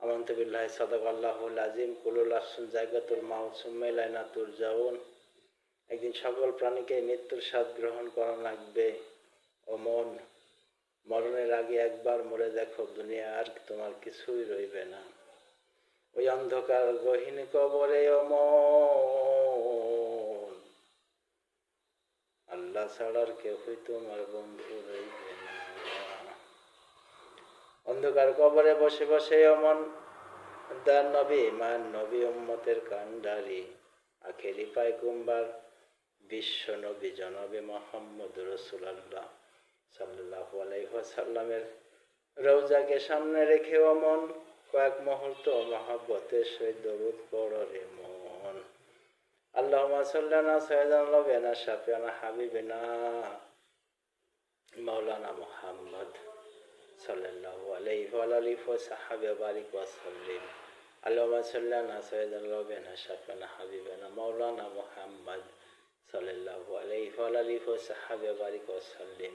আমানতু বিল্লাহি সাদাকাল্লাহুল আযীম কুলু নাফসিন যায়কাতুল মাউত সুম্মা ইলাইনা তুরজাউন। একদিন সকল প্রাণীকে মৃত্যুর স্বাদ গ্রহণ করা লাগবে। ও মন, মরণের আগে একবার মরে দেখো, দুনিয়া আর তোমার কিছুই রইবে না। ওই অন্ধকার গহীন কবরে ও মন, আল্লাহ ছাড়ার কেউই তোমার বন্ধু রইবে না। অন্ধকার কবরে বসে বসে অমন দার নবী মান নবী উম্মতের কান্ডারি আখেরি পায়গম্বর বিশ্ব নবী জনাবে মুহাম্মদ রাসূলুল্লাহ সাল্লাল্লাহু আলাইহি ওয়াসাল্লামের রওজাকে সামনে রেখে অমন কয়েক মুহূর্ত মহব্বতের সহিত দরুদ পড়ো রে মন। আল্লাহুম্মা সাল্লি আলা সাইয়্যিদিনা নবিনা শাফিয়ানা হাবিবিনা মাওলানা মুহাম্মদ সাল্লাল্লাহু আলাইহি ওয়া আলিহি ওয়া সাহবিহি ওয়া বারিক ওয়া সাল্লিম। আল্লাহুম্মা সাল্লি আলা সাইয়্যিদিনা নবিনা শাফিয়ানা হাবিবিনা মাওলানা মুহাম্মদ সাল্লাল্লাহু আলাইহি ওয়া আলিহি ওয়া সাহবিহি ওয়া বারিক ওয়া সাল্লিম।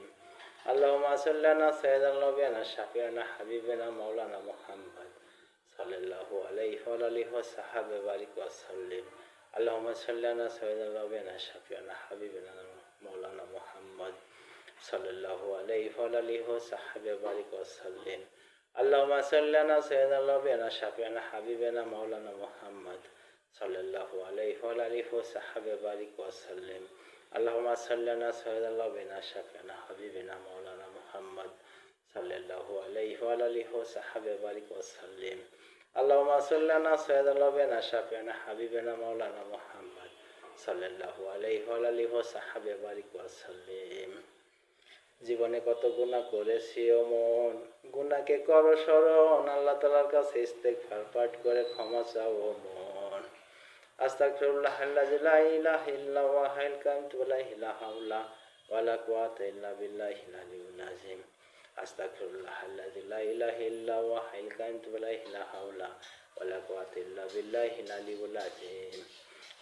আল্লাহুম্মা সাল্লি আলা সাইয়্যিদিনা নবিনা শাফিয়ানা হাবিবিনা মাওলানা মুহাম্মদ সাল্লাল্লাহু আলাইহি ওয়া আলিহি ওয়া সাহবিহি ওয়া বারিক ওয়া সাল্লিম। আল্লাহুম্মা সাল্লি আলা সাইয়্যিদিনা নবিনা শাফিয়ানা হাবিবিনা মাওলানা মুহাম্মদ সাল্লাল্লাহু আলাইহি ওয়া আলিহি ওয়া সাহবিহি ওয়া বারিক ওয়া সাল্লিম। আল্লাহুম্মা সাল্লি আলা সাইয়্যিদিনা নবিনা শাফিয়ানা হাবিবিনা মাওলানা মুহাম্মদ সাল্লাল্লাহু আলাইহি ওয়া আলিহি ওয়া সাহবিহি ওয়া বারিক ওয়া সাল্লিম। আল্লাহুম্মা সাল্লি আলা সাইয়্যিদিনা নবিনা শাফিয়ানা হাবিবিনা মাওলানা মুহাম্মদ সাল্লাল্লাহু আলাইহি ওয়া আলিহি ওয়া সাহবিহি ওয়া বারিক ওয়া সাল্লিম। আল্লাহুম্মা সাল্লি আলা সাইয়্যিদিনা নবিনা শাফিয়ানা হাবিবিনা মাওলানা মুহাম্মদ সাল্লাল্লাহু আলাইহি ওয়া আলিহি ওয়া সাহবিহি ওয়া বারিক ওয়া সাল্লিম। জীবনে কত গুনাহ করেছি ও মন, গুনাহকে করো স্মরণ, আল্লাহ তাআলার কাছে ইস্তেগফার পাঠ করে ক্ষমা চাও ও মন। আস্তাগফিরুল্লাহাল্লাযী লা ইলাহা ইল্লা হুয়া হাইয়ুল কাইয়্যুম লা হাওলা ওয়ালা কুওয়াতা ইল্লা বিল্লাহিল আলিয়্যিল আযীম। আস্তাগফিরুল্লাহাল্লাযী লা ইলাহা ইল্লা হুয়া হাইয়ুল কাইয়্যুম লা হাওলা ওয়ালা কুওয়াতা ইল্লা বিল্লাহিল আলিয়্যিল আযীম।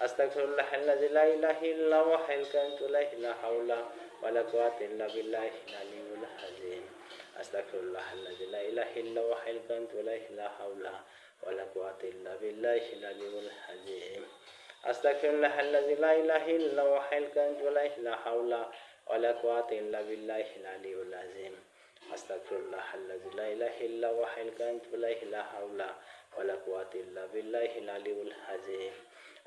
আস্তাগফিরুল্লাহাল্লাযী লা ইলাহা ইল্লা হুয়া হাইয়ুল কাইয়্যুম লা হাওলা ওয়ালা কুওয়াতা ইল্লা বিল্লাহিল আলিয়্যিল আযীম। আস্তাগফিরুল্লাহাল্লাযী লা ইলাহা ইল্লা হুয়া হাইয়ুল কাইয়্যুম লা হাওলা ওয়ালা কুওয়াতা ইল্লা বিল্লাহিল আলিয়্যিল আযীম। আস্তাগফিরুল্লাহাল্লাযী লা ইলাহা ইল্লা হুয়া হাইয়ুল কাইয়্যুম লা হাওলা ওয়ালা কুওয়াতা ইল্লা বিল্লাহিল আলিয়্যিল আযীম। আস্তাগফিরুল্লাহাল্লাযী লা ইলাহা ইল্লা হুয়া হাইয়ুল কাইয়্যুম লা হাওলা ওয়ালা কুওয়াতা ইল্লা বিল্লাহিল আলিয়্যিল আযীম।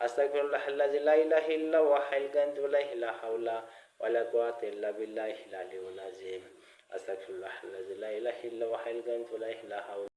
আস্তাগফিরুল্লাহাল্লাযী লা ইলাহা ইল্লা হুয়া হাইয়ুল কাইয়্যুম লা হাওলা ওয়ালা কুওয়াতা ইল্লা বিল্লাহিল আলিয়্যিল আযীম। আস্তাগফিরুল্লাহাল্লাযী লা ইলাহা ইল্লা হুয়া হাইয়ুল কাইয়্যুম লা হাওলা